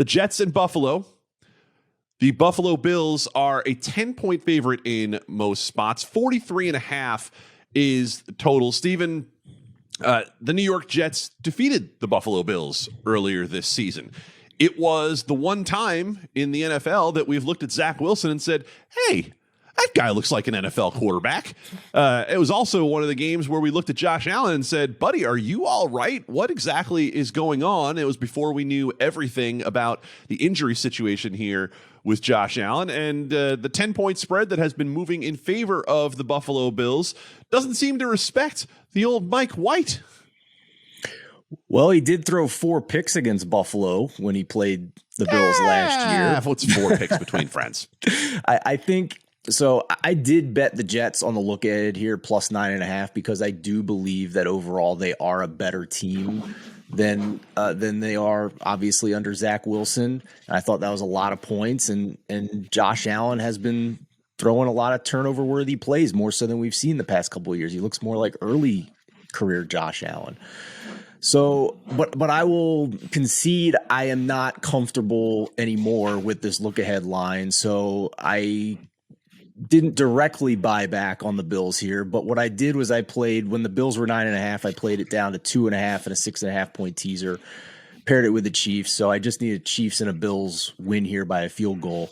The Jets and Buffalo. The Buffalo Bills are a 10-point favorite in most spots. 43.5 is the total. Steven, the New York Jets defeated the Buffalo Bills earlier this season. It was the one time in the NFL that we've looked at Zach Wilson and said, hey, that guy looks like an NFL quarterback. It was also one of the games where we looked at Josh Allen and said, buddy, are you all right? What exactly is going on? It was before we knew everything about the injury situation here with Josh Allen. And the 10-point spread that has been moving in favor of the Buffalo Bills doesn't seem to respect the old Mike White. Well, he did throw 4 picks against Buffalo when he played the Bills last year. What's 4 picks between friends? I think so. I did bet the Jets on the look ahead here plus 9.5 because I do believe that overall they are a better team than they are obviously under Zach Wilson. And I thought that was a lot of points, and Josh Allen has been throwing a lot of turnover worthy plays, more so than we've seen the past couple of years. He looks more like early career Josh Allen. So, but I will concede I am not comfortable anymore with this look ahead line. So I didn't directly buy back on the Bills here, but what I did was I played when the Bills were 9.5, I played it down to 2.5 and a 6.5 point teaser, paired it with the Chiefs. So I just needed Chiefs and a Bills win here by a field goal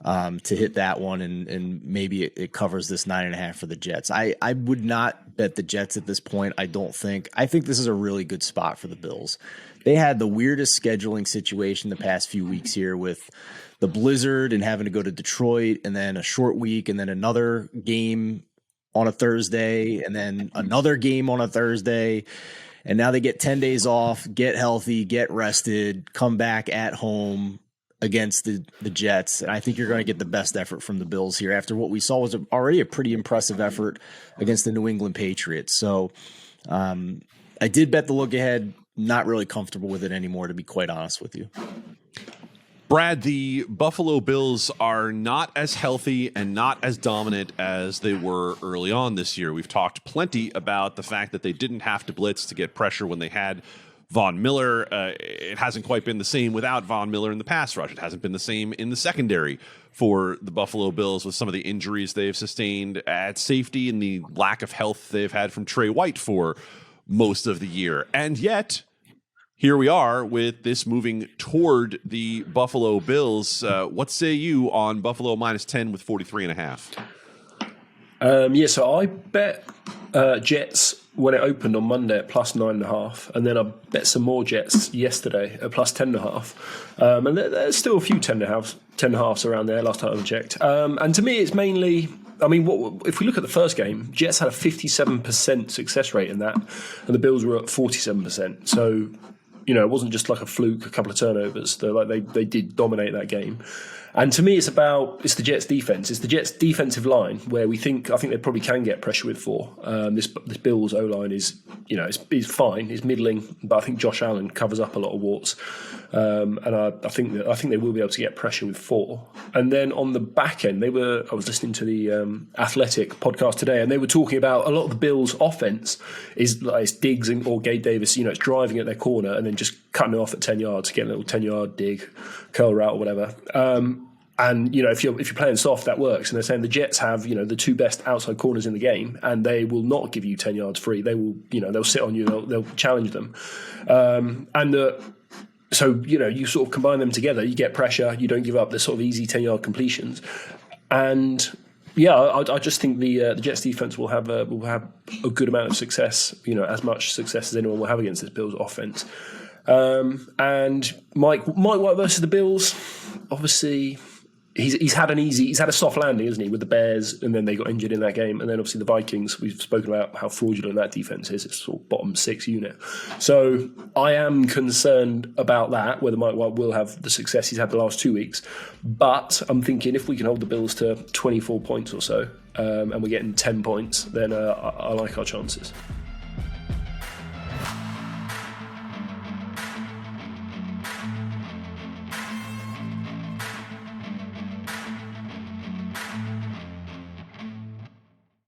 to hit that one, and maybe it covers this 9.5 for the Jets. I would not bet the Jets at this point. I think this is a really good spot for the Bills. They had the weirdest scheduling situation the past few weeks here with the blizzard and having to go to Detroit, and then a short week, and then another game on a Thursday, and then another game on a Thursday. And now they get 10 days off, get healthy, get rested, come back at home against the Jets. And I think you're going to get the best effort from the Bills here after what we saw was already a pretty impressive effort against the New England Patriots. So I did bet the look ahead, not really comfortable with it anymore, to be quite honest with you. Brad, the Buffalo Bills are not as healthy and not as dominant as they were early on this year. We've talked plenty about the fact that they didn't have to blitz to get pressure when they had Von Miller. It hasn't quite been the same without Von Miller in the pass rush. It hasn't been the same in the secondary for the Buffalo Bills with some of the injuries they've sustained at safety and the lack of health they've had from Trey White for most of the year. And yet, here we are with this moving toward the Buffalo Bills. What say you on Buffalo minus 10 with 43.5? So I bet Jets when it opened on Monday at plus 9.5, and then I bet some more Jets yesterday at plus 10.5. And there's still a few 10.5s around there last time I checked. And to me, it's mainly, if we look at the first game, Jets had a 57% success rate in that, and the Bills were at 47%. So, it wasn't just like a fluke, a couple of turnovers. They did dominate that game. And to me, it's the Jets' defense. It's the Jets' defensive line where I think they probably can get pressure with 4. This Bills O-line is, is fine, is middling, but I think Josh Allen covers up a lot of warts. And I think they will be able to get pressure with 4. And then on the back end, I was listening to the Athletic podcast today, and they were talking about a lot of the Bills' offense is like it's Diggs or Gabe Davis. It's driving at their corner and then just cutting it off at 10 yards, getting a little 10-yard dig, curl route or whatever. And if you're playing soft, that works. And they're saying the Jets have the 2 best outside corners in the game, and they will not give you 10 yards free. They will they'll sit on you, they'll challenge them, so you sort of combine them together. You get pressure. You don't give up the sort of easy 10-yard completions, and I just think the Jets defense will have a good amount of success. As much success as anyone will have against this Bills offense. And Mike White versus the Bills, obviously. He's had a soft landing, hasn't he, with the Bears, and then they got injured in that game, and then obviously the Vikings. We've spoken about how fraudulent that defense is. It's sort of bottom 6 unit. So I am concerned about that, whether Mike White will have the success he's had the last 2 weeks. But I'm thinking if we can hold the Bills to 24 points or so, and we're getting 10 points, then I like our chances.